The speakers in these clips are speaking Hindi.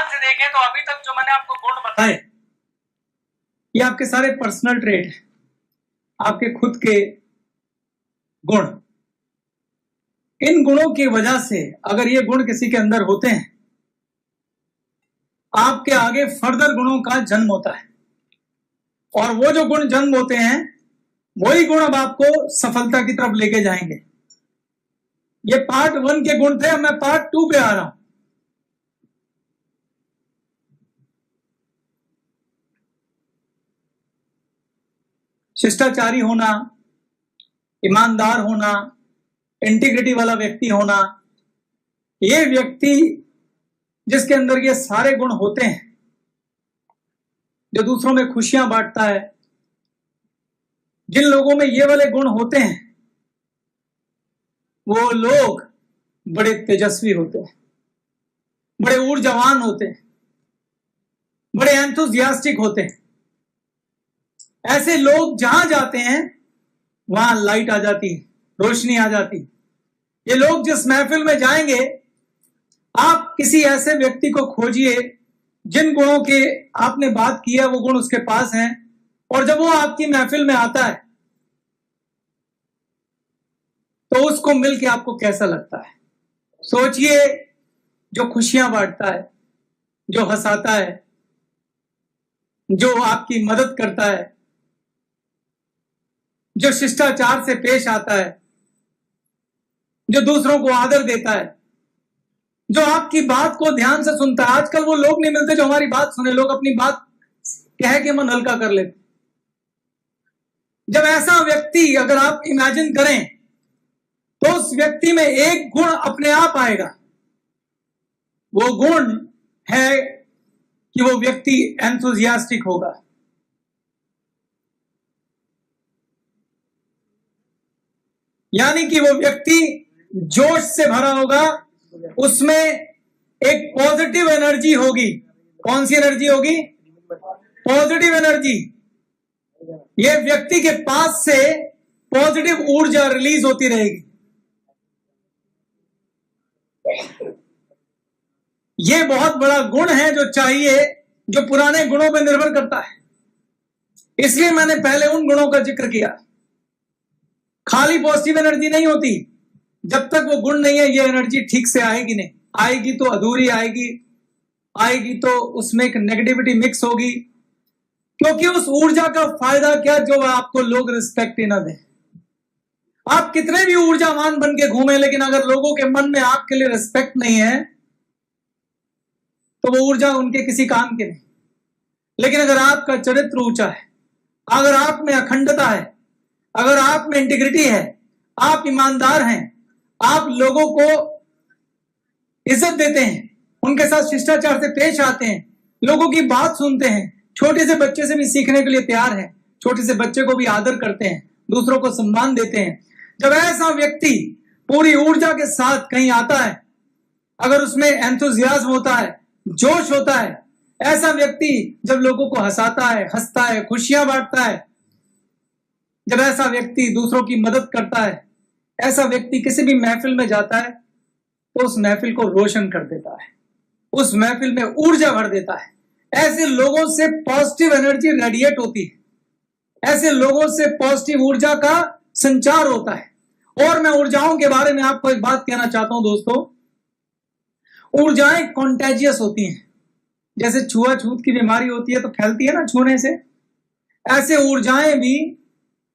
से देखें तो अभी तक जो मैंने आपको गुण बताए ये आपके सारे पर्सनल ट्रेट हैं, आपके खुद के गुण। इन गुणों की वजह से अगर ये गुण किसी के अंदर होते हैं, आपके आगे फर्दर गुणों का जन्म होता है, और वो जो गुण जन्म होते हैं वही गुण अब आपको सफलता की तरफ लेके जाएंगे। ये पार्ट 1 के गुण थे, अब मैं पार्ट 2 पे आ रहा हूं। शिष्टाचारी होना, ईमानदार होना, इंटीग्रिटी वाला व्यक्ति होना, ये व्यक्ति जिसके अंदर ये सारे गुण होते हैं, जो दूसरों में खुशियां बांटता है, जिन लोगों में ये वाले गुण होते हैं वो लोग बड़े तेजस्वी होते हैं, बड़े ऊर्जावान होते हैं, बड़े एंथुसियास्टिक होते हैं। ऐसे लोग जहां जाते हैं वहां लाइट आ जाती है, रोशनी आ जाती है। ये लोग जिस महफिल में जाएंगे, आप किसी ऐसे व्यक्ति को खोजिए जिन गुणों के आपने बात की है वो गुण उसके पास हैं, और जब वो आपकी महफिल में आता है तो उसको मिलके आपको कैसा लगता है। सोचिए, जो खुशियां बांटता है, जो हंसाता है, जो आपकी मदद करता है, जो शिष्टाचार से पेश आता है, जो दूसरों को आदर देता है, जो आपकी बात को ध्यान से सुनता है। आजकल वो लोग नहीं मिलते जो हमारी बात सुने, लोग अपनी बात कह के मन हल्का कर लेते। जब ऐसा व्यक्ति अगर आप इमेजिन करें तो उस व्यक्ति में एक गुण अपने आप आएगा। वो गुण है कि वो व्यक्ति एंथुसियास्टिक होगा, यानी कि वो व्यक्ति जोश से भरा होगा, उसमें एक पॉजिटिव एनर्जी होगी। कौन सी एनर्जी होगी? Positive energy. ये व्यक्ति के पास से पॉजिटिव ऊर्जा रिलीज होती रहेगी। ये बहुत बड़ा गुण है जो चाहिए, जो पुराने गुणों पर निर्भर करता है। इसलिए मैंने पहले उन गुणों का जिक्र किया। खाली पॉजिटिव एनर्जी नहीं होती, जब तक वो गुण नहीं है ये एनर्जी ठीक से आएगी नहीं। आएगी तो अधूरी आएगी, आएगी तो उसमें एक नेगेटिविटी मिक्स होगी, क्योंकि उस ऊर्जा का फायदा क्या जो आपको लोग रिस्पेक्ट ही ना दें। आप कितने भी ऊर्जावान बन के घूमें, लेकिन अगर लोगों के मन में आपके लिए रिस्पेक्ट नहीं है तो वो ऊर्जा उनके किसी काम की नहीं। लेकिन अगर आपका चरित्र ऊंचा है, अगर आप में अखंडता है, अगर आप में इंटीग्रिटी है, आप ईमानदार हैं, आप लोगों को इज्जत देते हैं, उनके साथ शिष्टाचार से पेश आते हैं, लोगों की बात सुनते हैं, छोटे से बच्चे से भी सीखने के लिए तैयार हैं, छोटे से बच्चे को भी आदर करते हैं, दूसरों को सम्मान देते हैं। जब ऐसा व्यक्ति पूरी ऊर्जा के साथ कहीं आता है, अगर उसमें एंथुसियाज्म होता है, जोश होता है, ऐसा व्यक्ति जब लोगों को हंसाता है, हंसता है, खुशियां बांटता है, जब ऐसा व्यक्ति दूसरों की मदद करता है, ऐसा व्यक्ति किसी भी महफिल में जाता है तो उस महफिल को रोशन कर देता है, उस महफिल में ऊर्जा भर देता है। ऐसे लोगों से पॉजिटिव एनर्जी रेडिएट होती है, ऐसे लोगों से पॉजिटिव ऊर्जा का संचार होता है। और मैं ऊर्जाओं के बारे में आपको एक बात कहना चाहता हूं दोस्तों, ऊर्जाएं कॉन्टेजियस होती हैं। जैसे छुआछूत की बीमारी होती है तो फैलती है ना छूने से, ऐसे ऊर्जाएं भी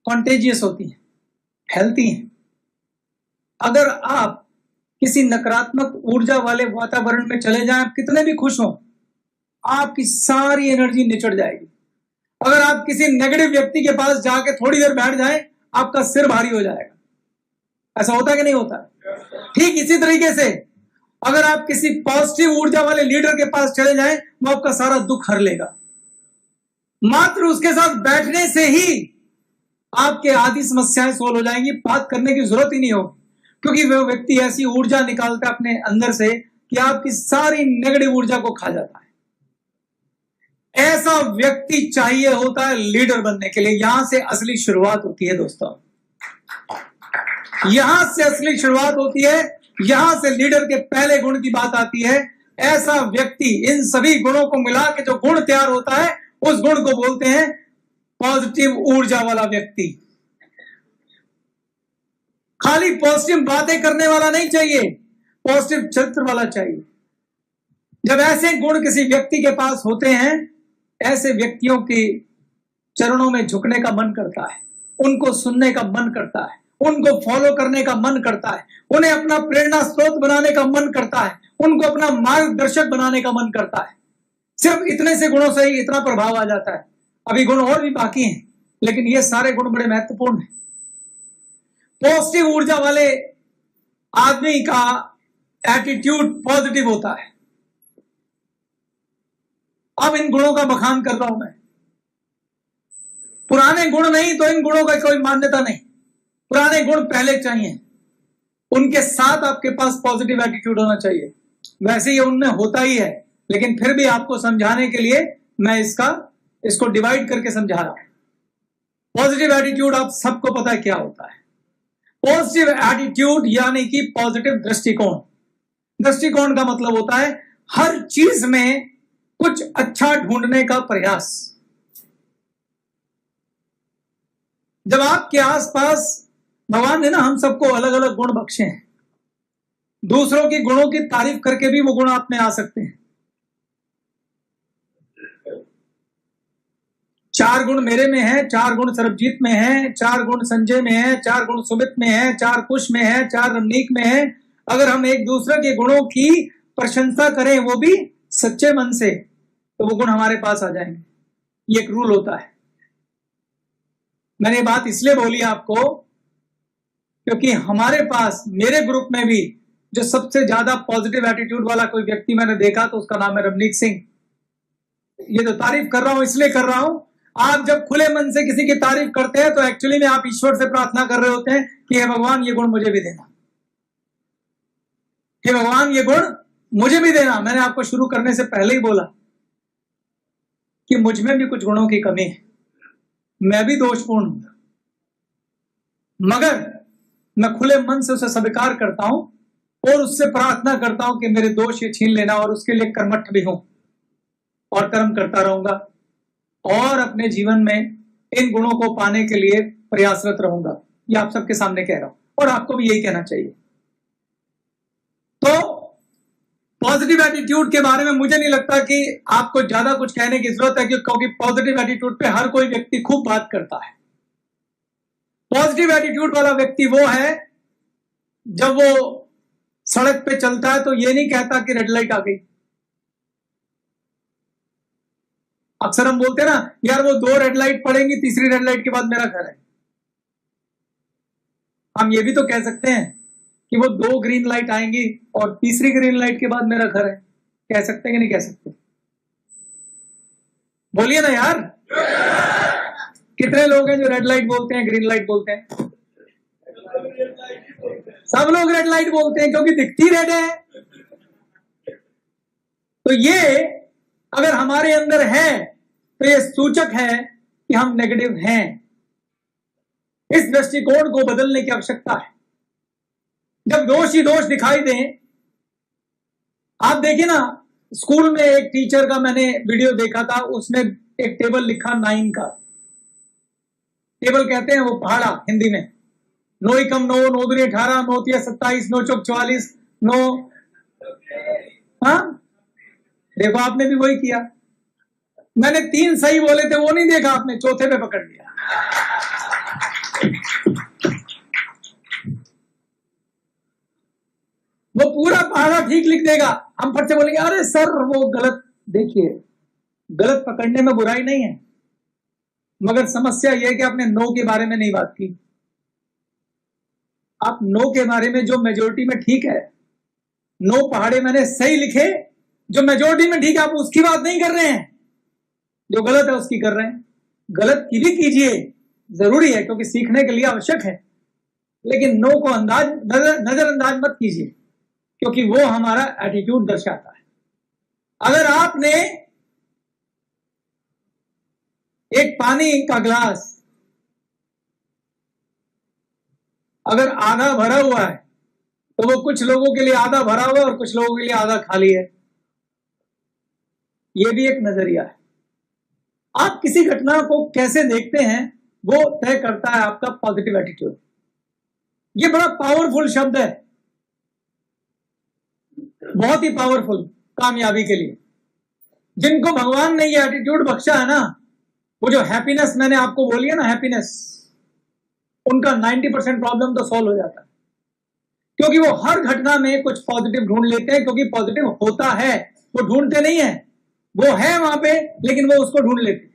कॉन्टेजियस होती हैं, फैलती हैं। अगर आप किसी नकारात्मक ऊर्जा वाले वातावरण में चले जाएं, आप कितने भी खुश हों, आपकी सारी एनर्जी निचड़ जाएगी। अगर आप किसी नेगेटिव व्यक्ति के पास जाके थोड़ी देर बैठ जाएं, आपका सिर भारी हो जाएगा। ऐसा होता है कि नहीं होता? ठीक इसी तरीके से अगर आप किसी पॉजिटिव ऊर्जा वाले लीडर के पास चले जाएं, वो आपका सारा दुख हर लेगा। मात्र उसके साथ बैठने से ही आपके आधी समस्याएं सोल्व हो जाएंगी, बात करने की जरूरत ही नहीं होगी, क्योंकि वह व्यक्ति ऐसी ऊर्जा निकालता है अपने अंदर से कि आपकी सारी नेगेटिव ऊर्जा को खा जाता है। ऐसा व्यक्ति चाहिए होता है लीडर बनने के लिए। यहां से असली शुरुआत होती है दोस्तों, यहां से असली शुरुआत होती है, यहां से लीडर के पहले गुण की बात आती है। ऐसा व्यक्ति, इन सभी गुणों को मिला के जो गुण तैयार होता है, उस गुण को बोलते हैं पॉजिटिव ऊर्जा वाला व्यक्ति। खाली पॉजिटिव बातें करने वाला नहीं चाहिए, पॉजिटिव चरित्र वाला चाहिए। जब ऐसे गुण किसी व्यक्ति के पास होते हैं, ऐसे व्यक्तियों के चरणों में झुकने का मन करता है, उनको सुनने का मन करता है, उनको फॉलो करने का मन करता है, उन्हें अपना प्रेरणा स्रोत बनाने का मन करता है, उनको अपना मार्गदर्शक बनाने का मन करता है। सिर्फ इतने से गुणों से ही इतना प्रभाव आ जाता है। अभी गुण और भी बाकी हैं, लेकिन ये सारे गुण बड़े महत्वपूर्ण हैं। पॉजिटिव ऊर्जा वाले आदमी का एटीट्यूड पॉजिटिव होता है। अब इन गुणों का बखान कर रहा हूं मैं। पुराने गुण नहीं तो इन गुणों का कोई मान्यता नहीं। पुराने गुण पहले चाहिए, उनके साथ आपके पास पॉजिटिव एटीट्यूड होना चाहिए। वैसे ये उनमें होता ही है, लेकिन फिर भी आपको समझाने के लिए मैं इसको डिवाइड करके समझा रहा हूं। पॉजिटिव एटीट्यूड आप सबको पता है क्या होता है। पॉजिटिव एटीट्यूड यानी कि पॉजिटिव दृष्टिकोण। दृष्टिकोण का मतलब होता है हर चीज में कुछ अच्छा ढूंढने का प्रयास। जब आपके आसपास, भगवान ने ना हम सबको अलग अलग गुण बख्शे हैं, दूसरों की गुणों की तारीफ करके भी वो गुण आप में आ सकते हैं। 4 गुण मेरे में है, 4 गुण सरबजीत में है, 4 गुण संजय में है, 4 गुण सुमित में है, 4 कुश में है, 4 रमनीक में है। अगर हम एक दूसरे के गुणों की प्रशंसा करें, वो भी सच्चे मन से, तो वो गुण हमारे पास आ जाएंगे। ये एक रूल होता है। मैंने ये बात इसलिए बोली आपको क्योंकि हमारे पास, मेरे ग्रुप में भी जो सबसे ज्यादा पॉजिटिव एटीट्यूड वाला कोई व्यक्ति मैंने देखा तो उसका नाम है रमनीक सिंह। ये तो तारीफ कर रहा हूं इसलिए कर रहा हूं, आप जब खुले मन से किसी की तारीफ करते हैं तो एक्चुअली में आप ईश्वर से प्रार्थना कर रहे होते हैं कि हे भगवान ये गुण मुझे भी देना, हे भगवान ये गुण मुझे भी देना। मैंने आपको शुरू करने से पहले ही बोला कि मुझ में भी कुछ गुणों की कमी है, मैं भी दोषपूर्ण हूं, मगर मैं खुले मन से उसे स्वीकार करता हूं और उससे प्रार्थना करता हूं कि मेरे दोष ये छीन लेना, और उसके लिए कर्मठ भी हूं और कर्म करता रहूंगा और अपने जीवन में इन गुणों को पाने के लिए प्रयासरत रहूंगा। ये आप सबके सामने कह रहा हूं और आपको भी यही कहना चाहिए। तो पॉजिटिव एटीट्यूड के बारे में मुझे नहीं लगता कि आपको ज्यादा कुछ कहने की जरूरत है, क्योंकि पॉजिटिव एटीट्यूड पे हर कोई व्यक्ति खूब बात करता है। पॉजिटिव एटीट्यूड वाला व्यक्ति वो है जब वो सड़क पे चलता है तो ये नहीं कहता कि रेड लाइट आ गई। अक्सर हम बोलते हैं ना, यार वो 2 रेड लाइट पड़ेंगी, तीसरी रेड लाइट के बाद मेरा घर है। हम ये भी तो कह सकते हैं कि वो 2 ग्रीन लाइट आएंगी और तीसरी ग्रीन लाइट के बाद मेरा घर है। कह सकते हैं कि नहीं कह सकते? बोलिए ना यार। कितने लोग हैं जो रेड लाइट बोलते हैं, ग्रीन लाइट बोलते हैं? सब लोग रेड लाइट बोलते हैं क्योंकि दिखती रेड है। तो ये अगर हमारे अंदर है तो ये सूचक है कि हम नेगेटिव हैं। इस दृष्टिकोण को बदलने की आवश्यकता है। जब दोष ही दोष दिखाई दें, आप देखिए ना, स्कूल में एक टीचर का मैंने वीडियो देखा था, उसने एक टेबल लिखा 9 का। टेबल कहते हैं वो पहाड़ा हिंदी में। 9 एकम 9, 9 दूनी 18, 9 तिया 27, 9 चौक 44, 9। हाँ देखो, आपने भी वही किया। मैंने 3 सही बोले थे, वो नहीं देखा आपने, चौथे पे पकड़ लिया। वो पूरा पहाड़ा ठीक लिख देगा, हम फट से बोलेंगे अरे सर वो गलत। देखिए, गलत पकड़ने में बुराई नहीं है, मगर समस्या यह है कि आपने 9 के बारे में नहीं बात की। आप 9 के बारे में जो मेजोरिटी में ठीक है, 9 पहाड़े मैंने सही लिखे, जो मेजोरिटी में ठीक है, आप उसकी बात नहीं कर रहे हैं, जो गलत है उसकी कर रहे हैं। गलत की भी कीजिए, जरूरी है क्योंकि सीखने के लिए आवश्यक है, लेकिन 9 को नजरअंदाज मत कीजिए, क्योंकि वो हमारा एटीट्यूड दर्शाता है। अगर आपने एक पानी का ग्लास अगर आधा भरा हुआ है तो वो कुछ लोगों के लिए आधा भरा हुआ है और कुछ लोगों के लिए आधा खाली है। ये भी एक नजरिया है। आप किसी घटना को कैसे देखते हैं वो तय करता है आपका पॉजिटिव एटीट्यूड। ये बड़ा पावरफुल शब्द है, बहुत ही पावरफुल कामयाबी के लिए। जिनको भगवान ने ये एटीट्यूड बख्शा है ना, वो जो हैप्पीनेस मैंने आपको बोली है ना, हैप्पीनेस, उनका 90% प्रॉब्लम तो सॉल्व हो जाता है, क्योंकि वो हर घटना में कुछ पॉजिटिव ढूंढ लेते हैं। क्योंकि पॉजिटिव होता है, वो ढूंढते नहीं है, वो है वहां पे लेकिन वो उसको ढूंढ लेते हैं।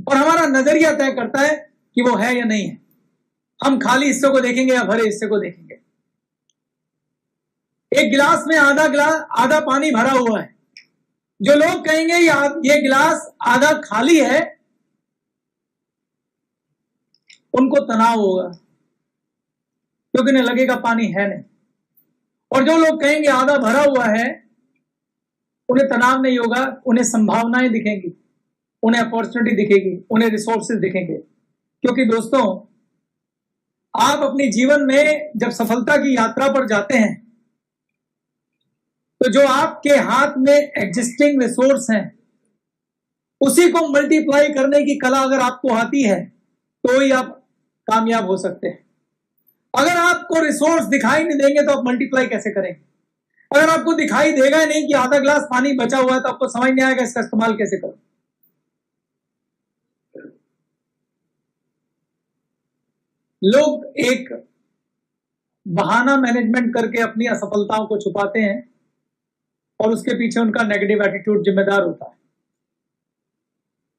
और हमारा नजरिया तय करता है कि वो है या नहीं है। हम खाली हिस्से को देखेंगे या भरे हिस्से को देखेंगे। एक गिलास में आधा पानी भरा हुआ है। जो लोग कहेंगे ये गिलास आधा खाली है, उनको तनाव होगा, क्योंकि उन्हें लगेगा पानी है नहीं। और जो लोग कहेंगे आधा भरा हुआ है, उन्हें तनाव नहीं होगा, उन्हें संभावनाएं दिखेंगी, उन्हें अपॉर्चुनिटी दिखेगी, उन्हें रिसोर्सेज दिखेंगे। क्योंकि दोस्तों, आप अपने जीवन में जब सफलता की यात्रा पर जाते हैं, तो जो आपके हाथ में एग्जिस्टिंग रिसोर्स हैं, उसी को मल्टीप्लाई करने की कला अगर आपको आती है, तो ही आप कामयाब हो सकते हैं। अगर आपको रिसोर्स दिखाई नहीं देंगे तो आप मल्टीप्लाई कैसे करेंगे? अगर आपको दिखाई देगा नहीं कि आधा गिलास पानी बचा हुआ है, तो आपको समझ नहीं आएगा इसका इस्तेमाल कैसे करो। लोग एक बहाना मैनेजमेंट करके अपनी असफलताओं को छुपाते हैं, और उसके पीछे उनका नेगेटिव एटीट्यूड जिम्मेदार होता है।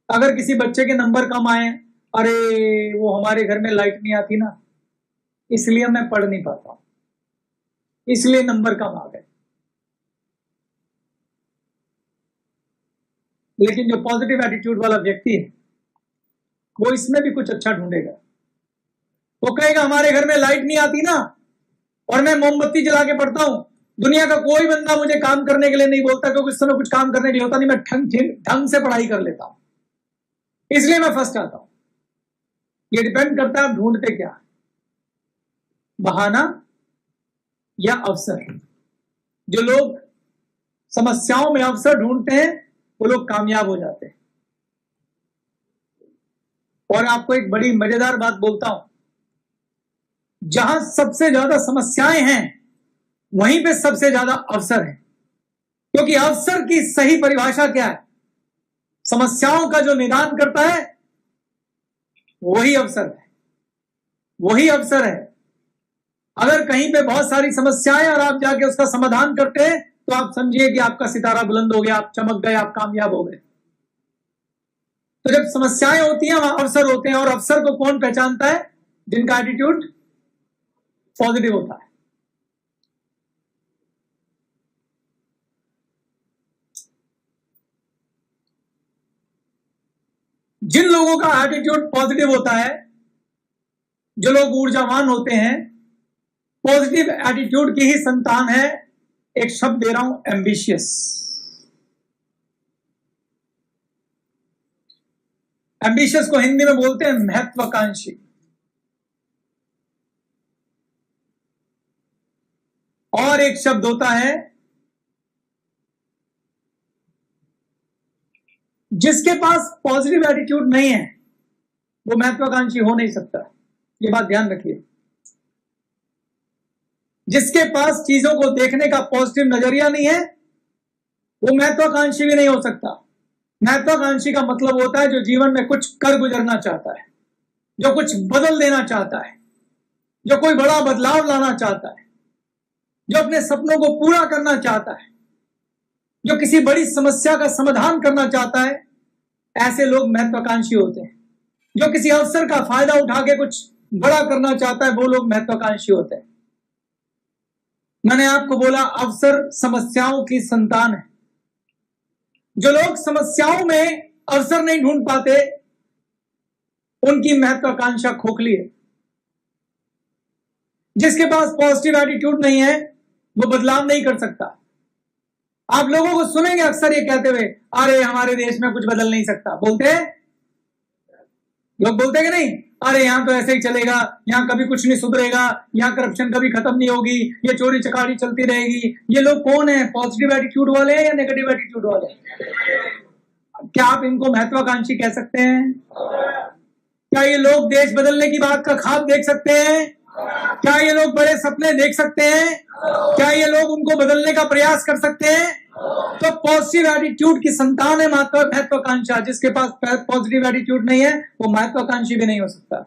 अगर किसी बच्चे के नंबर कम आए, अरे वो हमारे घर में लाइट नहीं आती ना, इसलिए मैं पढ़ नहीं पाता, इसलिए नंबर कम आ गए। लेकिन जो पॉजिटिव एटीट्यूड वाला व्यक्ति है, वो इसमें भी कुछ अच्छा ढूंढेगा। वो कहेगा हमारे घर में लाइट नहीं आती ना, और मैं मोमबत्ती जला के पढ़ता हूं, दुनिया का कोई बंदा मुझे काम करने के लिए नहीं बोलता, क्योंकि इस समय कुछ काम करने के लिए होता नहीं, मैं ढंग से पढ़ाई कर लेता हूं, इसलिए मैं फर्स्ट आता हूं। ये डिपेंड करता है आप ढूंढते क्या, बहाना या अवसर। जो लोग समस्याओं में अवसर ढूंढते हैं, वो लोग कामयाब हो जाते हैं। और आपको एक बड़ी मजेदार बात बोलता हूं, जहां सबसे ज्यादा समस्याएं हैं, वहीं पे सबसे ज्यादा अवसर है। क्योंकि अवसर की सही परिभाषा क्या है? समस्याओं का जो निदान करता है, वही अवसर है, वही अवसर है। अगर कहीं पे बहुत सारी समस्याएं और आप जाके उसका समाधान करते हैं, तो आप समझिए कि आपका सितारा बुलंद हो गया, आप चमक गए, आप कामयाब हो गए। तो जब समस्याएं होती हैं, वहां अवसर होते हैं। और अवसर को कौन पहचानता है? जिनका एटीट्यूड पॉजिटिव होता है। जिन लोगों का एटीट्यूड पॉजिटिव होता है, जो लोग ऊर्जावान होते हैं, पॉजिटिव एटीट्यूड की ही संतान है। एक शब्द दे रहा हूं, एम्बिशियस। एम्बिशियस को हिंदी में बोलते हैं महत्वाकांक्षी। और एक शब्द होता है जिसके पास पॉजिटिव एटीट्यूड नहीं है, वो महत्वाकांक्षी हो नहीं सकता। ये बात ध्यान रखिए। जिसके पास चीजों को देखने का पॉजिटिव नजरिया नहीं है, वो महत्वाकांक्षी भी नहीं हो सकता। महत्वाकांक्षी का मतलब होता है जो जीवन में कुछ कर गुजरना चाहता है, जो कुछ बदल देना चाहता है, जो कोई बड़ा बदलाव लाना चाहता है, जो अपने सपनों को पूरा करना चाहता है, जो किसी बड़ी समस्या का समाधान करना चाहता है। ऐसे लोग महत्वाकांक्षी होते हैं। जो किसी अवसर का फायदा उठा के कुछ बड़ा करना चाहता है, वो लोग महत्वाकांक्षी होते हैं। मैंने आपको बोला, अवसर समस्याओं की संतान है। जो लोग समस्याओं में अवसर नहीं ढूंढ पाते, उनकी महत्वाकांक्षा खोखली है। जिसके पास पॉजिटिव एटीट्यूड नहीं है, वो बदलाव नहीं कर सकता। आप लोगों को सुनेंगे अक्सर ये कहते हुए, अरे हमारे देश में कुछ बदल नहीं सकता, बोलते हैं। लोग बोलते हैं कि नहीं, अरे यहाँ तो ऐसे ही चलेगा, यहाँ कभी कुछ नहीं सुधरेगा, यहाँ करप्शन कभी खत्म नहीं होगी, ये चोरी चकारी चलती रहेगी। ये लोग कौन है, पॉजिटिव एटीट्यूड वाले हैं या नेगेटिव एटीट्यूड वाले? क्या आप इनको महत्वाकांक्षी कह सकते हैं? क्या ये लोग देश बदलने की बात का ख्वाब देख सकते हैं? क्या ये लोग बड़े सपने देख सकते हैं? क्या ये लोग उनको बदलने का प्रयास कर सकते हैं? तो पॉजिटिव एटीट्यूड की संतान है महत्वाकांक्षा। जिसके पास पॉजिटिव एटीट्यूड नहीं है वो महत्वाकांक्षी भी नहीं हो सकता।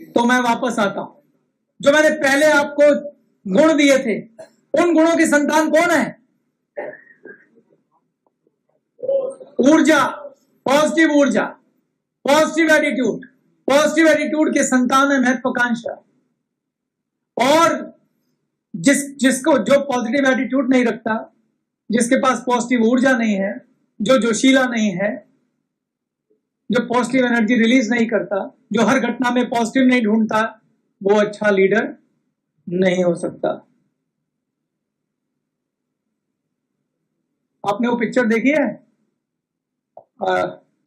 तो मैं वापस आता हूं, जो मैंने पहले आपको गुण दिए थे, उन गुणों की संतान कौन है? ऊर्जा, पॉजिटिव ऊर्जा, पॉजिटिव एटीट्यूड। पॉजिटिव एटीट्यूड के संतान है महत्वाकांक्षा। और जिसको जो पॉजिटिव एटीट्यूड नहीं रखता, जिसके पास पॉजिटिव ऊर्जा नहीं है, जो जोशीला नहीं है, जो पॉजिटिव एनर्जी रिलीज नहीं करता, जो हर घटना में पॉजिटिव नहीं ढूंढता, वो अच्छा लीडर नहीं हो सकता। आपने वो पिक्चर देखी है?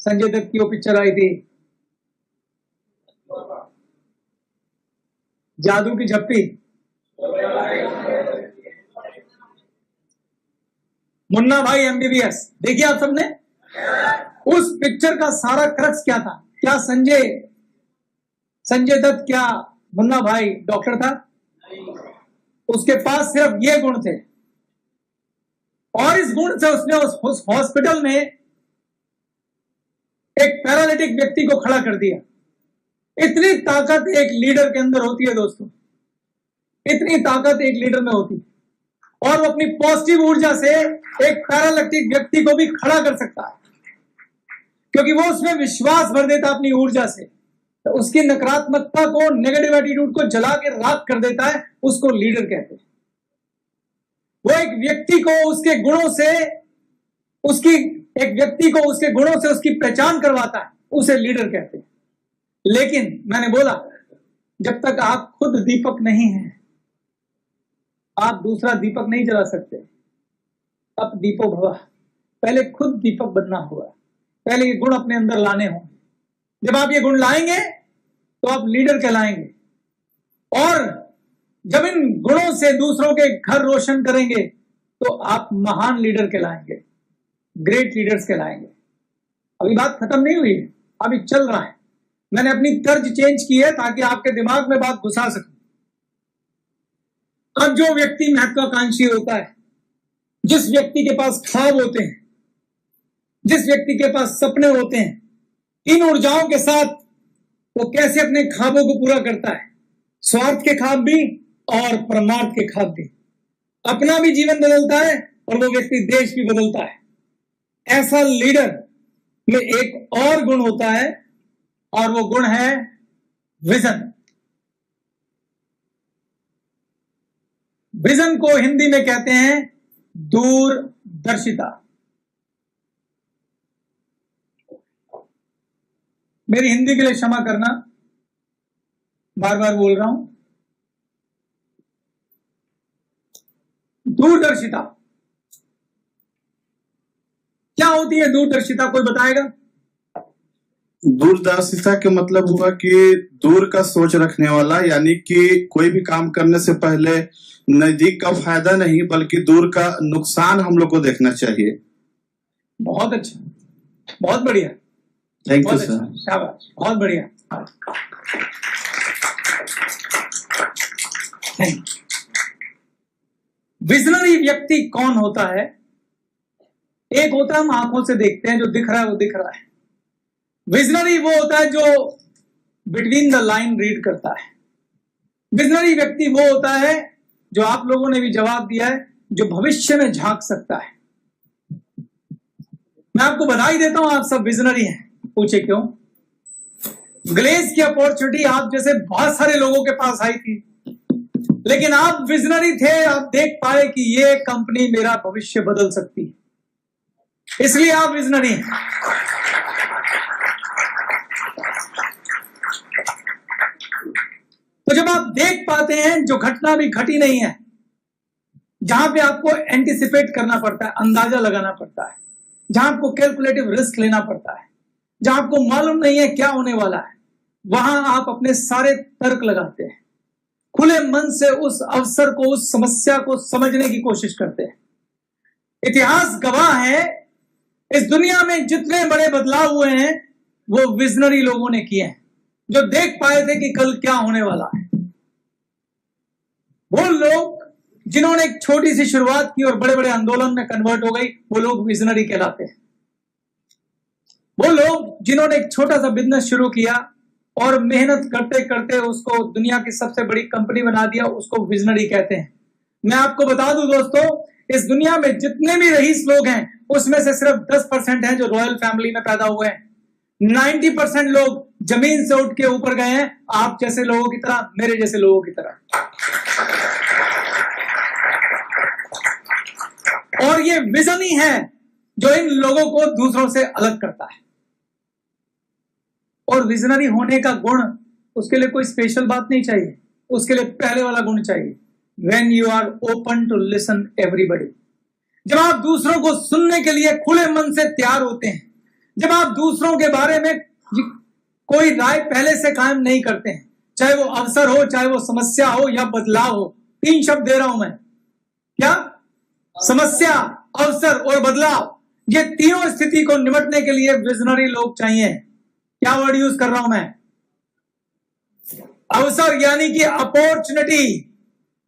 संजय दत्त की वो पिक्चर आई थी, जादू की झप्पी, मुन्ना भाई एमबीबीएस। देखिए आप सबने उस पिक्चर का सारा क्रक्स क्या था? क्या संजय दत्त क्या मुन्ना भाई डॉक्टर था? उसके पास सिर्फ ये गुण थे, और इस गुण से उसने उस हॉस्पिटल में एक पैरालिटिक व्यक्ति को खड़ा कर दिया। इतनी ताकत एक लीडर के अंदर होती है दोस्तों, इतनी ताकत एक लीडर में होती है, और वो अपनी पॉजिटिव ऊर्जा से एक पैरालिटिक व्यक्ति को भी खड़ा कर सकता है, क्योंकि वो उसमें विश्वास भर देता अपनी ऊर्जा से। तो उसकी नकारात्मकता को, नेगेटिव एटीट्यूड को जला के राख कर देता है, उसको लीडर कहते हैं। वो एक व्यक्ति को उसके गुणों से उसकी पहचान करवाता है, उसे लीडर कहते हैं। लेकिन मैंने बोला, जब तक आप खुद दीपक नहीं हैं, आप दूसरा दीपक नहीं जला सकते। अब दीपो भव, पहले खुद दीपक बनना होगा, पहले ये गुण अपने अंदर लाने होंगे। जब आप ये गुण लाएंगे तो आप लीडर कहलाएंगे, और जब इन गुणों से दूसरों के घर रोशन करेंगे तो आप महान लीडर कहलाएंगे, ग्रेट लीडर्स कहलाएंगे। अभी बात खत्म नहीं हुई है, अभी चल रहा है। मैंने अपनी तर्ज चेंज की है ताकि आपके दिमाग में बात घुसा सकूं। अब जो व्यक्ति महत्वाकांक्षी होता है, जिस व्यक्ति के पास ख्वाब होते हैं, जिस व्यक्ति के पास सपने होते हैं, इन ऊर्जाओं के साथ वो कैसे अपने ख्वाबों को पूरा करता है, स्वार्थ के ख्वाब भी और परमार्थ के ख्वाब भी। अपना भी जीवन बदलता है और वो व्यक्ति देश भी बदलता है। ऐसा लीडर में एक और गुण होता है, और वो गुण है विजन। विजन को हिंदी में कहते हैं दूरदर्शिता। मेरी हिंदी के लिए क्षमा करना, बार बार बोल रहा हूं। दूरदर्शिता क्या होती है? दूरदर्शिता कोई बताएगा? दूरदर्शिता के मतलब हुआ कि दूर का सोच रखने वाला, यानी कि कोई भी काम करने से पहले नजदीक का फायदा नहीं बल्कि दूर का नुकसान हम लोग को देखना चाहिए। बहुत अच्छा, बहुत बढ़िया, थैंक यू सर, शाबाश, बहुत बढ़िया। विजनरी व्यक्ति कौन होता है? एक होता है हम आंखों से देखते हैं, जो दिख रहा है वो दिख रहा है। विजनरी वो होता है जो बिटवीन द लाइन रीड करता है। विजनरी व्यक्ति वो होता है, जो आप लोगों ने भी जवाब दिया है, जो भविष्य में झांक सकता है। मैं आपको बधाई देता हूं, आप सब विजनरी हैं। पूछे क्यों? ग्लेज की अपॉर्चुनिटी आप जैसे बहुत सारे लोगों के पास आई थी, लेकिन आप विजनरी थे। आप देख पाए कि ये कंपनी मेरा भविष्य बदल सकती है, इसलिए आप विजनरी हैं। तो जब आप देख पाते हैं जो घटना भी घटी नहीं है, जहां पे आपको एंटिसिपेट करना पड़ता है, अंदाजा लगाना पड़ता है, जहां आपको कैलकुलेटिव रिस्क लेना पड़ता है, जहां आपको मालूम नहीं है क्या होने वाला है, वहां आप अपने सारे तर्क लगाते हैं, खुले मन से उस अवसर को, उस समस्या को समझने की कोशिश करते हैं। इतिहास गवाह है, इस दुनिया में जितने बड़े बदलाव हुए हैं वो विजनरी लोगों ने किए हैं, जो देख पाए थे कि कल क्या होने वाला है। वो लोग जिन्होंने एक छोटी सी शुरुआत की और बड़े बड़े आंदोलन में कन्वर्ट हो गई, वो लोग विजनरी कहलाते हैं। वो लोग जिन्होंने एक छोटा सा बिजनेस शुरू किया और मेहनत करते करते उसको दुनिया की सबसे बड़ी कंपनी बना दिया, उसको विजनरी कहते हैं। मैं आपको बता दूं दोस्तों, इस दुनिया में जितने भी रईस लोग हैं उसमें से सिर्फ 10% हैं जो रॉयल फैमिली में पैदा हुए हैं। 90% लोग जमीन से उठ के ऊपर गए हैं, आप जैसे लोगों की तरह, मेरे जैसे लोगों की तरह। और ये विजन ही है जो इन लोगों को दूसरों से अलग करता है। और विजनरी होने का गुण, उसके लिए कोई स्पेशल बात नहीं चाहिए, उसके लिए पहले वाला गुण चाहिए, when you are open to listen everybody। जब आप दूसरों को सुनने के लिए खुले मन से तैयार होते हैं, जब आप दूसरों के बारे में कोई राय पहले से कायम नहीं करते हैं, चाहे वो अवसर हो, चाहे वो समस्या हो या बदलाव हो। 3 शब्द दे रहा हूं मैं, क्या? समस्या, अवसर और बदलाव। ये तीनों स्थिति को निपटने के लिए विजनरी लोग चाहिए। क्या वर्ड यूज कर रहा हूं मैं? अवसर यानी कि अपॉर्चुनिटी।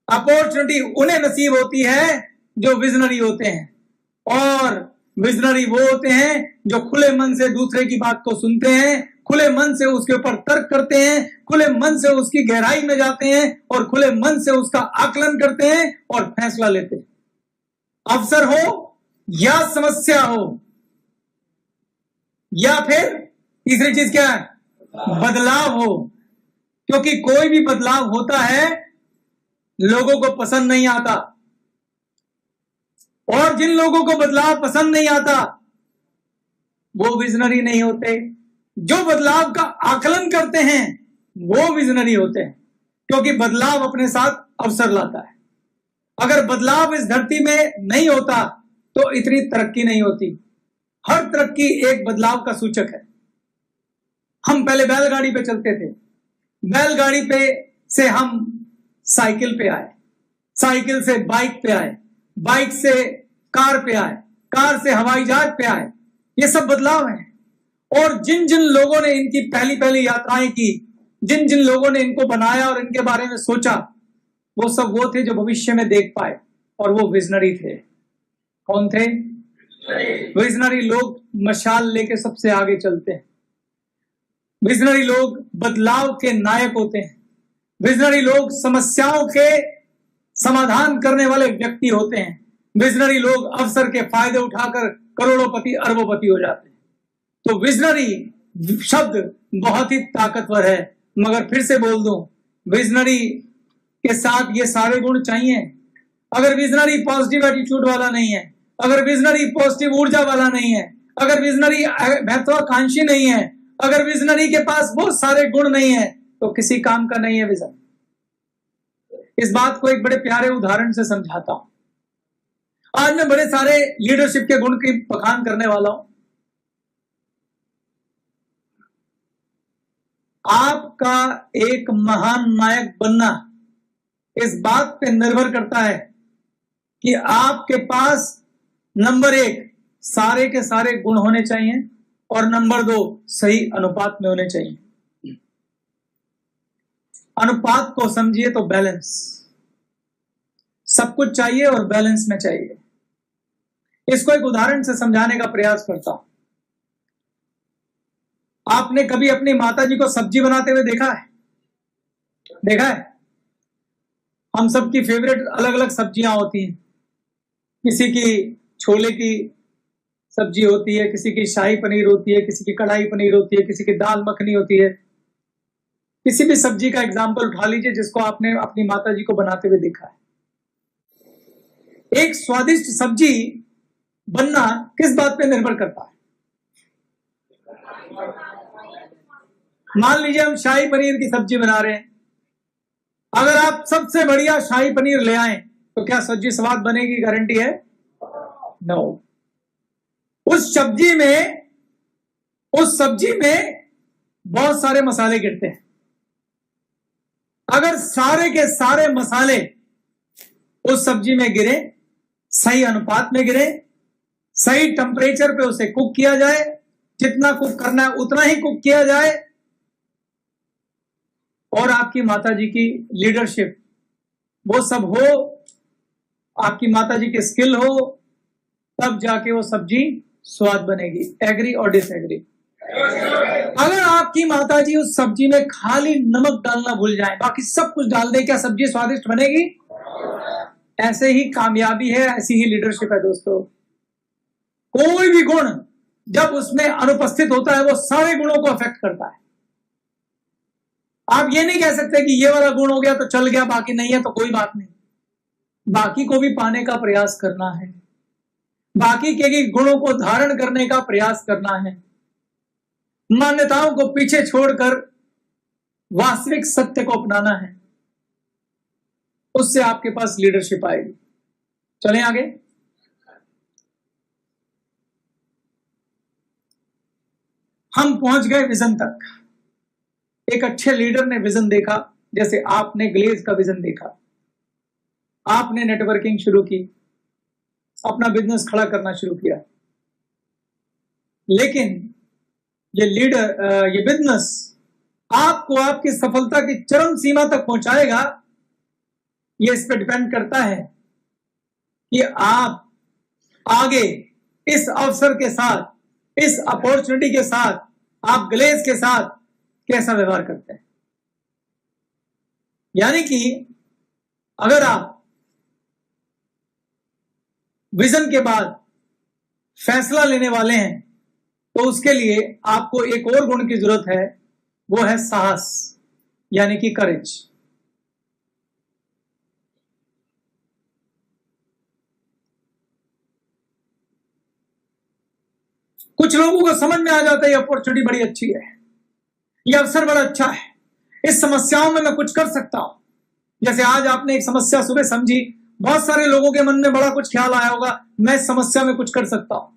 अपॉर्चुनिटी उन्हें नसीब होती है जो विजनरी होते हैं, और विजनरी वो होते हैं जो खुले मन से दूसरे की बात को सुनते हैं, खुले मन से उसके ऊपर तर्क करते हैं, खुले मन से उसकी गहराई में जाते हैं और खुले मन से उसका आकलन करते हैं और फैसला लेते हैं। अवसर हो या समस्या हो, या फिर तीसरी चीज क्या है? बदलाव हो। क्योंकि कोई भी बदलाव होता है लोगों को पसंद नहीं आता, और जिन लोगों को बदलाव पसंद नहीं आता वो विजनरी नहीं होते। जो बदलाव का आकलन करते हैं वो विजनरी होते हैं, क्योंकि बदलाव अपने साथ अवसर लाता है। अगर बदलाव इस धरती में नहीं होता तो इतनी तरक्की नहीं होती। हर तरक्की एक बदलाव का सूचक है। हम पहले बैलगाड़ी पे चलते थे, बैलगाड़ी पे से हम साइकिल पे आए, साइकिल से बाइक पे आए, बाइक से कार पे आए, कार से हवाई जहाज पे आए। ये सब बदलाव हैं। और जिन जिन लोगों ने इनकी पहली पहली यात्राएं की, जिन जिन लोगों ने इनको बनाया और इनके बारे में सोचा, वो सब वो थे जो भविष्य में देख पाए, और वो विजनरी थे। कौन थे? विजनरी लोग मशाल लेके सबसे आगे चलते हैं। विजनरी लोग बदलाव के नायक होते हैं। विजनरी लोग समस्याओं के समाधान करने वाले व्यक्ति होते हैं। विजनरी लोग अवसर के फायदे उठाकर करोड़ोंपति अरबोंपति हो जाते हैं। तो विजनरी शब्द बहुत ही ताकतवर है, मगर फिर से बोल दूं, विजनरी के साथ ये सारे गुण चाहिए। अगर विजनरी पॉजिटिव एटीट्यूड वाला नहीं है, अगर विजनरी पॉजिटिव ऊर्जा वाला नहीं है, अगर विजनरी महत्वाकांक्षी नहीं है, अगर विजनरी के पास बहुत सारे गुण नहीं है, तो किसी काम का नहीं है विजन। इस बात को एक बड़े प्यारे उदाहरण से समझाता हूं। आज मैं बड़े सारे लीडरशिप के गुण की बखान करने वाला हूं। आपका एक महान नायक बनना इस बात पे निर्भर करता है कि आपके पास नंबर 1 सारे के सारे गुण होने चाहिए, और नंबर 2 सही अनुपात में होने चाहिए। अनुपात को समझिए तो बैलेंस, सब कुछ चाहिए और बैलेंस में चाहिए। इसको एक उदाहरण से समझाने का प्रयास करता हूं। आपने कभी अपनी माताजी को सब्जी बनाते हुए देखा है? देखा है? हम सबकी फेवरेट अलग अलग सब्जियां होती हैं। किसी की छोले की सब्जी होती है, किसी की शाही पनीर होती है, किसी की कढ़ाई पनीर होती है, किसी की दाल मखनी होती है। किसी भी सब्जी का एग्जाम्पल उठा लीजिए जिसको आपने अपनी माताजी को बनाते हुए देखा है। एक स्वादिष्ट सब्जी बनना किस बात पे निर्भर करता है? मान लीजिए हम शाही पनीर की सब्जी बना रहे हैं। अगर आप सबसे बढ़िया शाही पनीर ले आए तो क्या सब्जी स्वाद बनेगी? गारंटी है? नो। उस सब्जी में उस सब्जी में बहुत सारे मसाले गिरते हैं। अगर सारे के सारे मसाले उस सब्जी में गिरे, सही अनुपात में गिरे, सही टेम्परेचर पे उसे कुक किया जाए, जितना कुक करना है उतना ही कुक किया जाए, और आपकी माताजी की लीडरशिप वो सब हो, आपकी माताजी की स्किल हो, तब जाके वो सब्जी स्वाद बनेगी। एग्री और डिसएग्री? अगर आपकी माताजी उस सब्जी में खाली नमक डालना भूल जाए, बाकी सब कुछ डाल दे, क्या सब्जी स्वादिष्ट बनेगी? ऐसे ही कामयाबी है, ऐसी ही लीडरशिप है दोस्तों। कोई भी गुण जब उसमें अनुपस्थित होता है वो सारे गुणों को अफेक्ट करता है। आप ये नहीं कह सकते कि ये वाला गुण हो गया तो चल गया, बाकी नहीं है तो कोई बात नहीं। बाकी को भी पाने का प्रयास करना है, बाकी के गुणों को धारण करने का प्रयास करना है, मान्यताओं को पीछे छोड़कर वास्तविक सत्य को अपनाना है। उससे आपके पास लीडरशिप आएगी। चलें आगे। हम पहुंच गए विजन तक। एक अच्छे लीडर ने विजन देखा, जैसे आपने ग्लेज का विजन देखा, आपने नेटवर्किंग शुरू की, अपना बिजनेस खड़ा करना शुरू किया, लेकिन ये बिजनेस आपको आपकी सफलता की चरम सीमा तक पहुंचाएगा, ये इस पर डिपेंड करता है कि आप आगे इस अवसर के साथ, इस अपॉर्चुनिटी के साथ, आप ग्लेज के साथ कैसा व्यवहार करते हैं। यानी कि अगर आप विजन के बाद फैसला लेने वाले हैं तो उसके लिए आपको एक और गुण की जरूरत है, वो है साहस, यानी कि करेज। कुछ लोगों को समझ में आ जाता है ये अपॉर्चुनिटी बड़ी अच्छी है, ये अवसर बड़ा अच्छा है, इस समस्याओं में मैं कुछ कर सकता हूं। जैसे आज आपने एक समस्या सुबह समझी, बहुत सारे लोगों के मन में बड़ा कुछ ख्याल आया होगा, मैं इस समस्या में कुछ कर सकता हूं,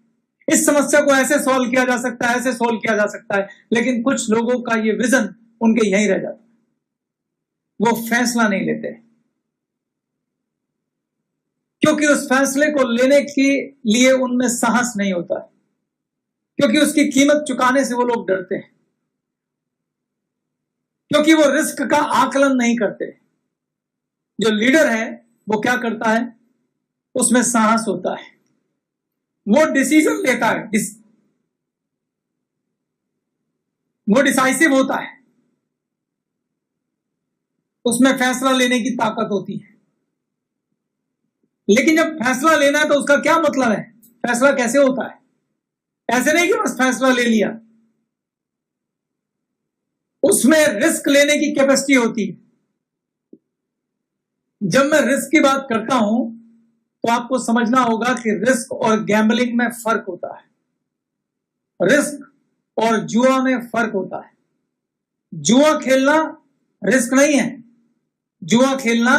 इस समस्या को ऐसे सॉल्व किया जा सकता है, ऐसे सॉल्व किया जा सकता है। लेकिन कुछ लोगों का ये विजन उनके यहीं रह जाता है, वो फैसला नहीं लेते, क्योंकि उस फैसले को लेने के लिए उनमें साहस नहीं होता है, क्योंकि उसकी कीमत चुकाने से वो लोग डरते हैं, क्योंकि वो रिस्क का आकलन नहीं करते। जो लीडर है वो क्या करता है, उसमें साहस होता है, वो डिसीजन लेता है, वो डिसाइसिव होता है, उसमें फैसला लेने की ताकत होती है। लेकिन जब फैसला लेना है तो उसका क्या मतलब है, फैसला कैसे होता है? ऐसे नहीं कि बस फैसला ले लिया, उसमें रिस्क लेने की कैपेसिटी होती है। जब मैं रिस्क की बात करता हूं तो आपको समझना होगा कि रिस्क और गैम्बलिंग में फर्क होता है, रिस्क और जुआ में फर्क होता है। जुआ खेलना रिस्क नहीं है, जुआ खेलना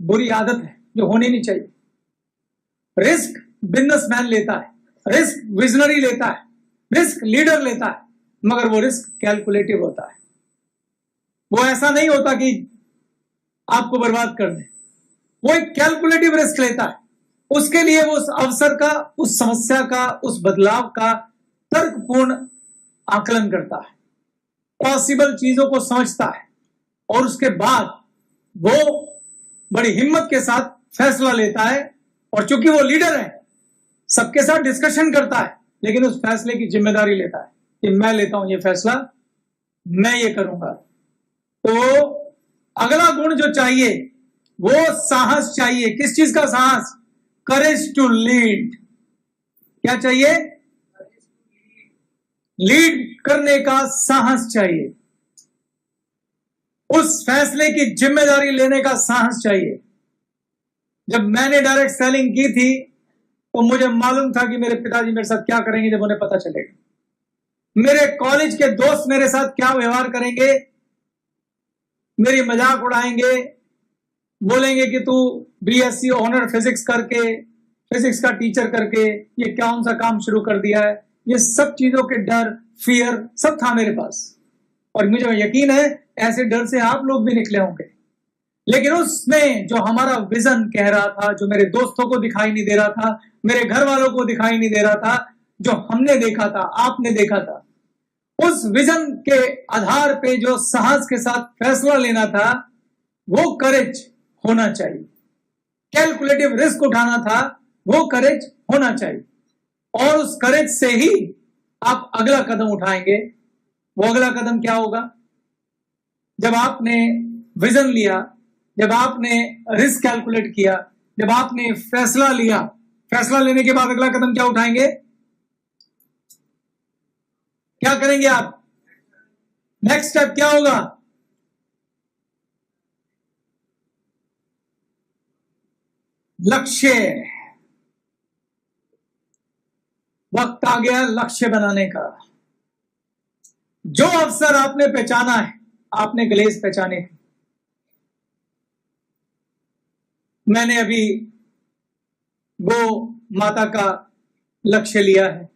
बुरी आदत है जो होनी नहीं चाहिए। रिस्क बिजनेसमैन लेता है, रिस्क विजनरी लेता है, रिस्क लीडर लेता है, मगर वो रिस्क कैलकुलेटिव होता है। वो ऐसा नहीं होता कि आपको बर्बाद कर दे, वो एक कैलकुलेटिव रिस्क लेता है। उसके लिए वो उस अवसर का, उस समस्या का, उस बदलाव का तर्कपूर्ण आकलन करता है, पॉसिबल चीजों को समझता है, और उसके बाद वो बड़ी हिम्मत के साथ फैसला लेता है। और चूंकि वो लीडर है, सबके साथ डिस्कशन करता है, लेकिन उस फैसले की जिम्मेदारी लेता है कि मैं लेता हूं ये फैसला, मैं ये करूंगा। तो अगला गुण जो चाहिए वो साहस चाहिए। किस चीज का साहस? Courage to lead. क्या चाहिए? लीड करने का साहस चाहिए, उस फैसले की जिम्मेदारी लेने का साहस चाहिए। जब मैंने डायरेक्ट सेलिंग की थी तो मुझे मालूम था कि मेरे पिताजी मेरे साथ क्या करेंगे जब उन्हें पता चलेगा। मेरे कॉलेज के दोस्त मेरे साथ क्या व्यवहार करेंगे, मेरी मजाक उड़ाएंगे, बोलेंगे कि तू बीएससी ऑनर फिजिक्स करके, फिजिक्स का टीचर करके ये कौन सा काम शुरू कर दिया है। ये सब चीजों के डर, फियर सब था मेरे पास, और मुझे यकीन है ऐसे डर से आप लोग भी निकले होंगे। लेकिन उसमें जो हमारा विजन कह रहा था, जो मेरे दोस्तों को दिखाई नहीं दे रहा था, मेरे घर वालों को दिखाई नहीं दे रहा था, जो हमने देखा था, आपने देखा था, उस विजन के आधार पे जो साहस के साथ फैसला लेना था, वो करेज होना चाहिए। कैलकुलेटिव रिस्क उठाना था, वो करेज होना चाहिए। और उस करेज से ही आप अगला कदम उठाएंगे। वो अगला कदम क्या होगा? जब आपने विजन लिया, जब आपने रिस्क कैलकुलेट किया, जब आपने फैसला लिया, फैसला लेने के बाद अगला कदम क्या उठाएंगे? क्या करेंगे आप? नेक्स्ट स्टेप क्या होगा? लक्ष्य। वक्त आ गया लक्ष्य बनाने का। जो अवसर आपने पहचाना है, आपने ग्लेस पहचाने थे। मैंने अभी गो माता का लक्ष्य लिया है।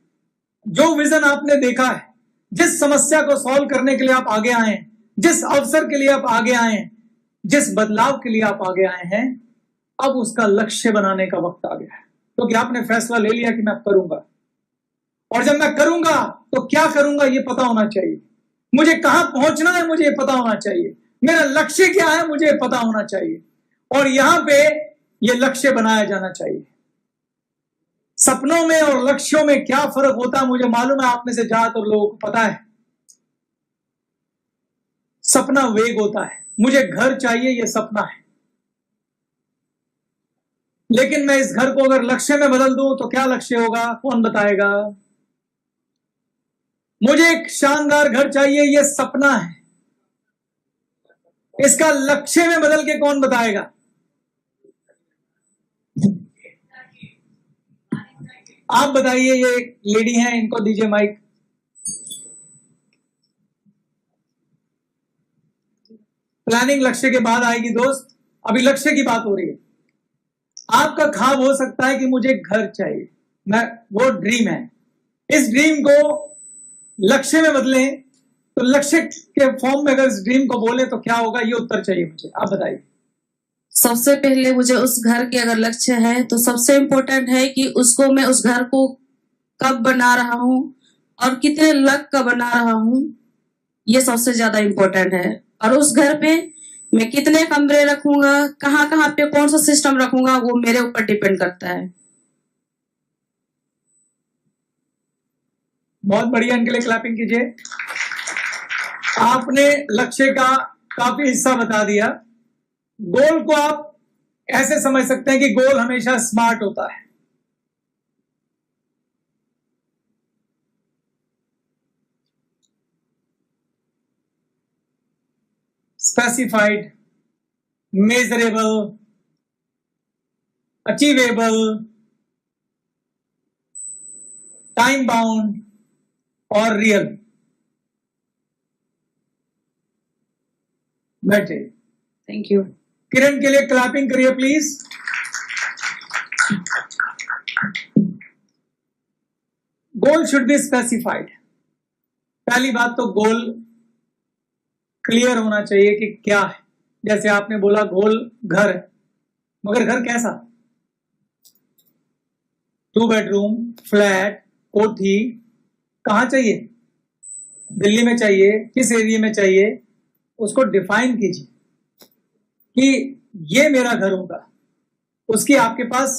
जो विजन आपने देखा है, जिस समस्या को सॉल्व करने के लिए आप आगे आए हैं, जिस अवसर के लिए आप आगे आए हैं, जिस बदलाव के लिए आप आगे आए हैं, अब उसका लक्ष्य बनाने का वक्त आ गया है। क्योंकि आपने फैसला ले लिया कि मैं करूंगा, और जब मैं करूंगा तो क्या करूंगा ये पता होना चाहिए। मुझे कहां पहुंचना है मुझे पता होना चाहिए। मेरा लक्ष्य क्या है मुझे पता होना चाहिए, और यहां पे ये लक्ष्य बनाया जाना चाहिए। सपनों में और लक्ष्यों में क्या फर्क होता है मुझे मालूम है, आप में से ज्यादातर लोगों को पता है। सपना वेग होता है, मुझे घर चाहिए, ये सपना है। लेकिन मैं इस घर को अगर लक्ष्य में बदल दूं तो क्या लक्ष्य होगा, कौन बताएगा? मुझे एक शानदार घर चाहिए, ये सपना है। इसका लक्ष्य में बदल के कौन बताएगा? आप बताइए। ये एक लेडी हैं, इनको दीजिए माइक। प्लानिंग लक्ष्य के बाद आएगी दोस्त, अभी लक्ष्य की बात हो रही है। आपका ख्वाब हो सकता है कि मुझे घर चाहिए, मैं वो ड्रीम है। इस ड्रीम को लक्ष्य में बदलें तो लक्ष्य के फॉर्म में अगर इस ड्रीम को बोले तो क्या होगा, ये उत्तर चाहिए मुझे। आप बताइए। सबसे पहले मुझे उस घर के अगर लक्ष्य है तो सबसे इम्पोर्टेंट है कि उसको मैं उस घर को कब बना रहा हूँ और कितने लाख का बना रहा हूँ, ये सबसे ज्यादा इम्पोर्टेंट है। और उस घर पे मैं कितने कमरे रखूंगा, कहाँ कहाँ पे कौन सा सिस्टम रखूंगा, वो मेरे ऊपर डिपेंड करता है। बहुत बढ़िया, इनके लिए क्लैपिंग कीजिए। आपने लक्ष्य का काफी हिस्सा बता दिया। गोल को आप ऐसे समझ सकते हैं कि गोल हमेशा स्मार्ट होता है। Specified, measurable, achievable, time bound और रियल। बैठे। Thank you. किरण के लिए क्लैपिंग करिए please. Goal should be specified. पहली बात तो गोल क्लियर होना चाहिए कि क्या है। जैसे आपने बोला गोल घर है, मगर घर कैसा? 2 बेडरूम, फ्लैट, कोठी, कहां चाहिए? दिल्ली में चाहिए, किस एरिया में चाहिए, उसको डिफाइन कीजिए कि ये मेरा घर होगा। उसकी आपके पास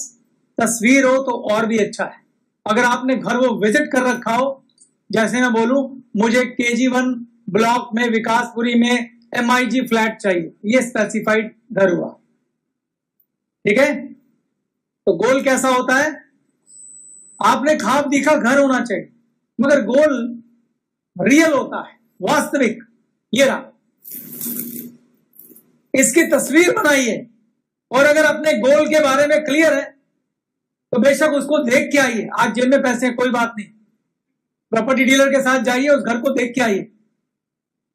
तस्वीर हो तो और भी अच्छा है। अगर आपने घर वो विजिट कर रखा हो, जैसे मैं बोलूं मुझे KG1 ब्लॉक में विकासपुरी में MIG फ्लैट चाहिए, ये स्पेसिफाइड घर हुआ। ठीक है, तो गोल कैसा होता है? आपने ख्वाब देखा घर होना चाहिए, मगर गोल रियल होता है, वास्तविक। ये रहा, इसकी तस्वीर बनाइए। और अगर अपने गोल के बारे में क्लियर है तो बेशक उसको देख के आइए। आज जेब में पैसे हैं, कोई बात नहीं, प्रॉपर्टी डीलर के साथ जाइए, उस घर को देख के आइए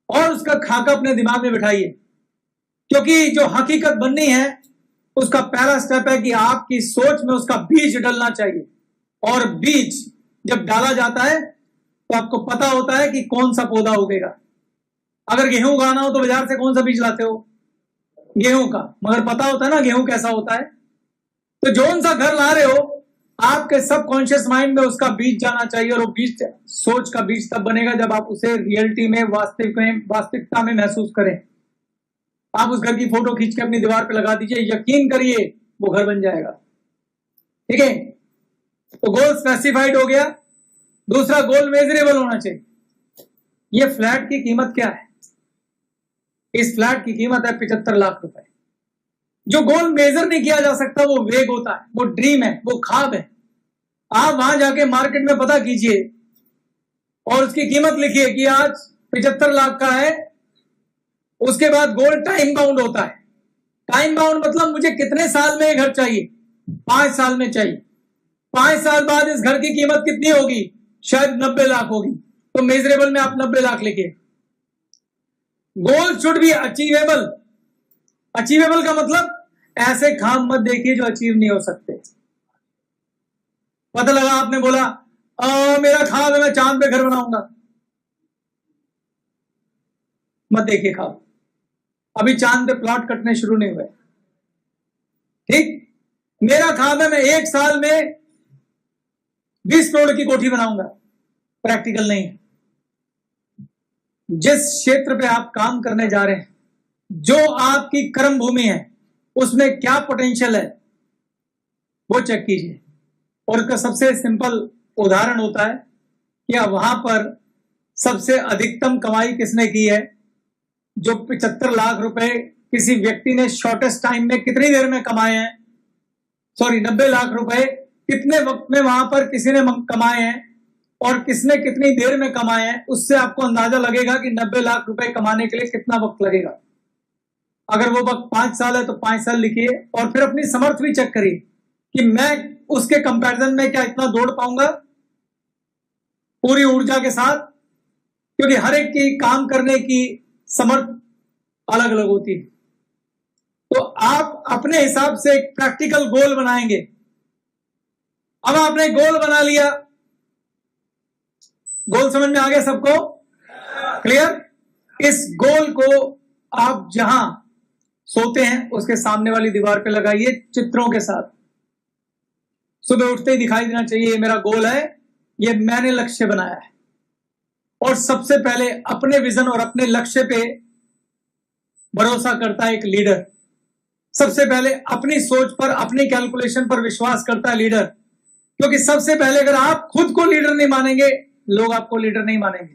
और उसका खाका अपने दिमाग में बिठाइए। क्योंकि जो हकीकत बननी है उसका पहला स्टेप है कि आपकी सोच में उसका बीज डलना चाहिए। और बीज जब डाला जाता है तो आपको पता होता है कि कौन सा पौधा उगेगा। अगर गेहूं उगाना हो तो बाजार से कौन सा बीज लाते हो? गेहूं का, मगर पता होता है ना गेहूं कैसा होता है। तो जौन सा घर ला रहे हो, आपके सबकॉन्शियस माइंड में उसका बीज जाना चाहिए, और वो बीज, सोच का बीज तब बनेगा जब आप उसे रियलिटी में, वास्तविकता में महसूस करें। आप उस घर की फोटो खींच के अपनी दीवार पे लगा दीजिए, यकीन करिए वो घर बन जाएगा। ठीक है, तो गोल स्पेसिफाइड हो गया। दूसरा, गोल मेजरेबल होना चाहिए। ये फ्लैट की कीमत क्या है? इस फ्लैट की कीमत है 75 लाख रुपए। जो गोल मेजर नहीं किया जा सकता वो वेग होता है, वो ड्रीम है, वो ख्वाब है। आप वहां जाके मार्केट में पता कीजिए और उसकी कीमत लिखिए कि आज 75 लाख का है। उसके बाद गोल टाइम बाउंड होता है। टाइम बाउंड मतलब मुझे कितने साल में घर चाहिए? 5 साल में चाहिए। 5 साल बाद इस घर की कीमत कितनी होगी? शायद 90 लाख होगी। तो मेजरेबल में आप 90 लाख लिखिए। गोल शुड बी अचीवेबल। अचीवेबल का मतलब ऐसे खाम मत देखिए जो अचीव नहीं हो सकते। पता लगा आपने बोला मेरा ख्वाब है मैं चांद पे घर बनाऊंगा, मत देखिए ख्वाब, अभी चांद पे प्लॉट कटने शुरू नहीं हुए। ठीक, मेरा ख्वाब है मैं 1 साल में 20 करोड़ की कोठी बनाऊंगा, प्रैक्टिकल नहीं है। जिस क्षेत्र पे आप काम करने जा रहे हैं, जो आपकी कर्म भूमि है, उसमें क्या पोटेंशियल है वो चेक कीजिए। और उसका सबसे सिंपल उदाहरण होता है कि वहां पर सबसे अधिकतम कमाई किसने की है? जो 75 लाख रुपए किसी व्यक्ति ने शॉर्टेस्ट टाइम में कितनी देर में कमाए हैं, 90 लाख रुपए कितने वक्त में वहां पर किसी ने कमाए हैं और किसने कितनी देर में कमाए हैं, उससे आपको अंदाजा लगेगा कि 90 लाख रुपए कमाने के लिए कितना वक्त लगेगा। अगर वो वक्त 5 साल है तो 5 साल लिखिए और फिर अपनी समर्थ भी चेक करिए कि मैं उसके कंपैरिजन में क्या इतना दौड़ पाऊंगा पूरी ऊर्जा के साथ, क्योंकि हर एक की काम करने की समर्थ अलग अलग होती है। तो आप अपने हिसाब से एक प्रैक्टिकल गोल बनाएंगे। अब आपने गोल बना लिया, गोल समझ में आ गया सबको? क्लियर? इस गोल को आप जहां सोते हैं उसके सामने वाली दीवार पे लगाइए चित्रों के साथ। सुबह उठते ही दिखाई देना चाहिए ये मेरा गोल है, ये मैंने लक्ष्य बनाया है। और सबसे पहले अपने विजन और अपने लक्ष्य पे भरोसा करता है एक लीडर। सबसे पहले अपनी सोच पर, अपनी कैलकुलेशन पर विश्वास करता है लीडर, क्योंकि सबसे पहले अगर आप खुद को लीडर नहीं मानेंगे, लोग आपको लीडर नहीं मानेंगे।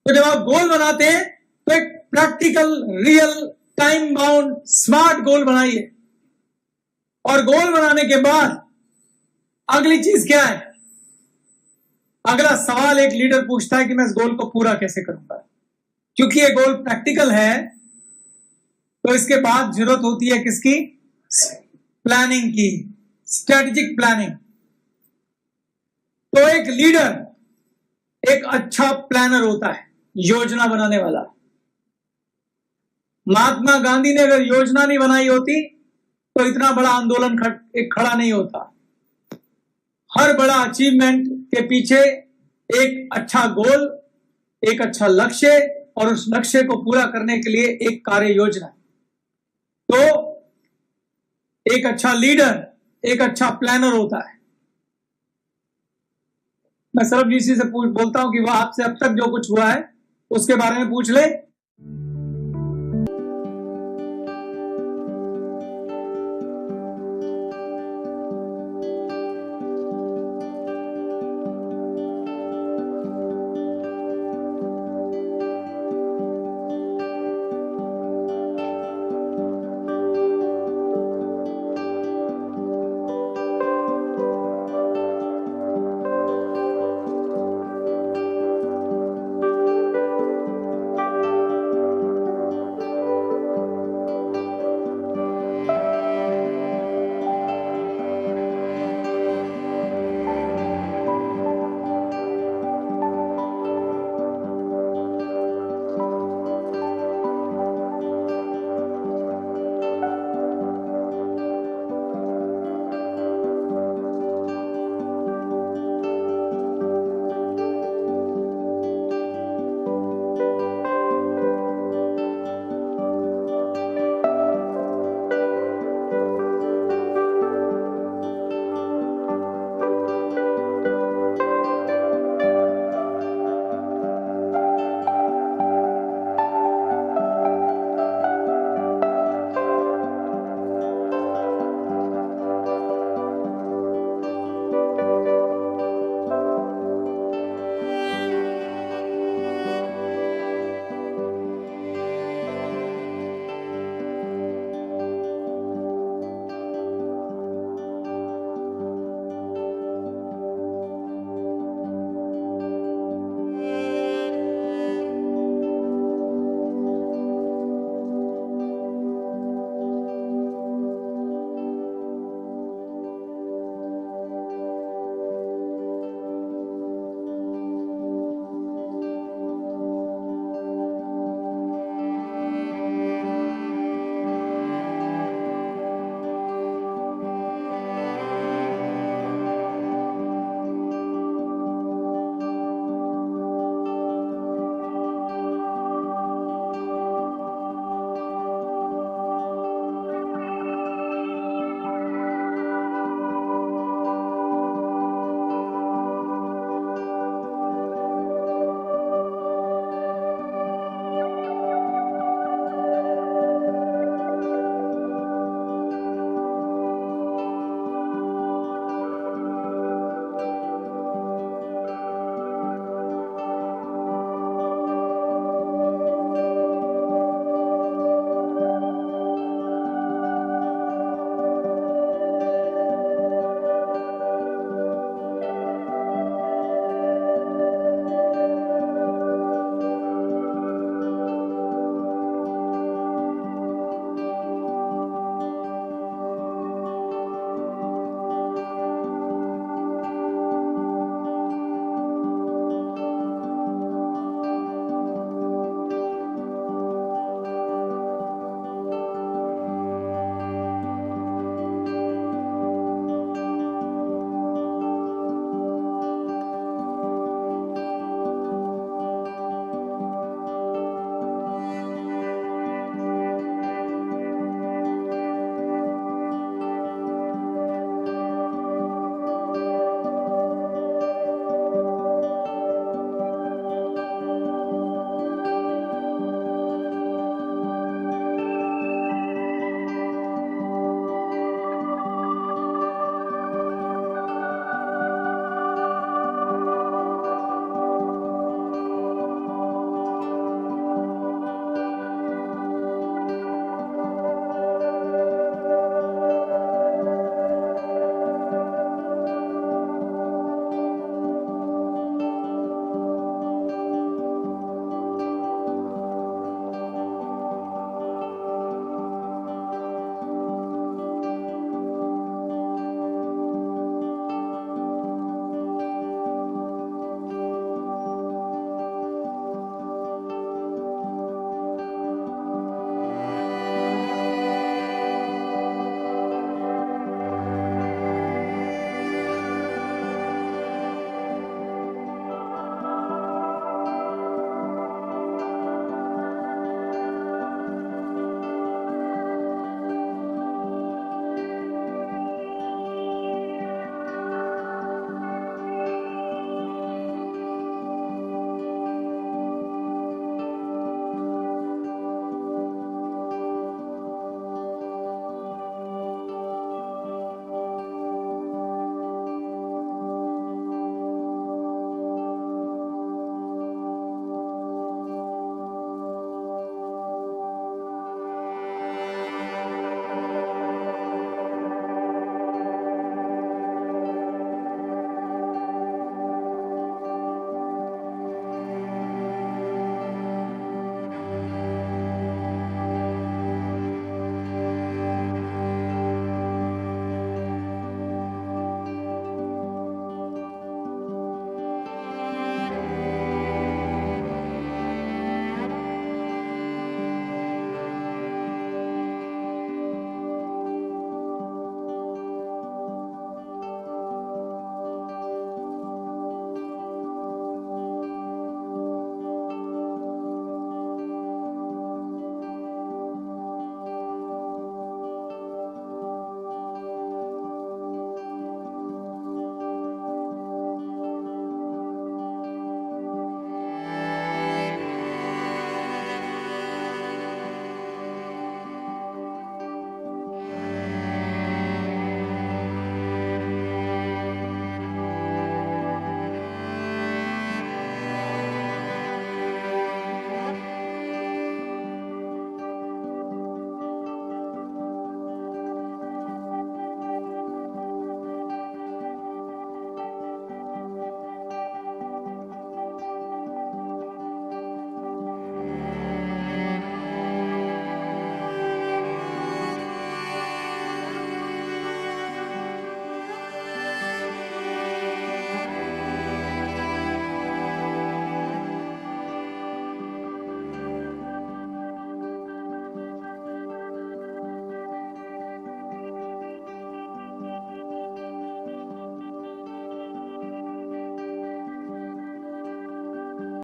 तो जब आप गोल बनाते हैं तो एक practical, real, time bound, smart गोल बनाइए। और गोल बनाने के बाद अगली चीज क्या है? अगला सवाल एक लीडर पूछता है कि मैं इस गोल को पूरा कैसे करूंगा। क्योंकि ये गोल प्रैक्टिकल है तो इसके बाद जरूरत होती है किसकी? प्लानिंग की, स्ट्रेटेजिक प्लानिंग। तो एक लीडर एक अच्छा प्लानर होता है, योजना बनाने वाला। महात्मा गांधी ने अगर योजना नहीं बनाई होती तो इतना बड़ा आंदोलन खड़ा नहीं होता। हर बड़ा अचीवमेंट के पीछे एक अच्छा गोल, एक अच्छा लक्ष्य और उस लक्ष्य को पूरा करने के लिए एक कार्य योजना। तो एक अच्छा लीडर एक अच्छा प्लानर होता है। मैं सरबजीत सिंह से बोलता हूं कि वह आपसे अब तक जो कुछ हुआ है उसके बारे में पूछ ले।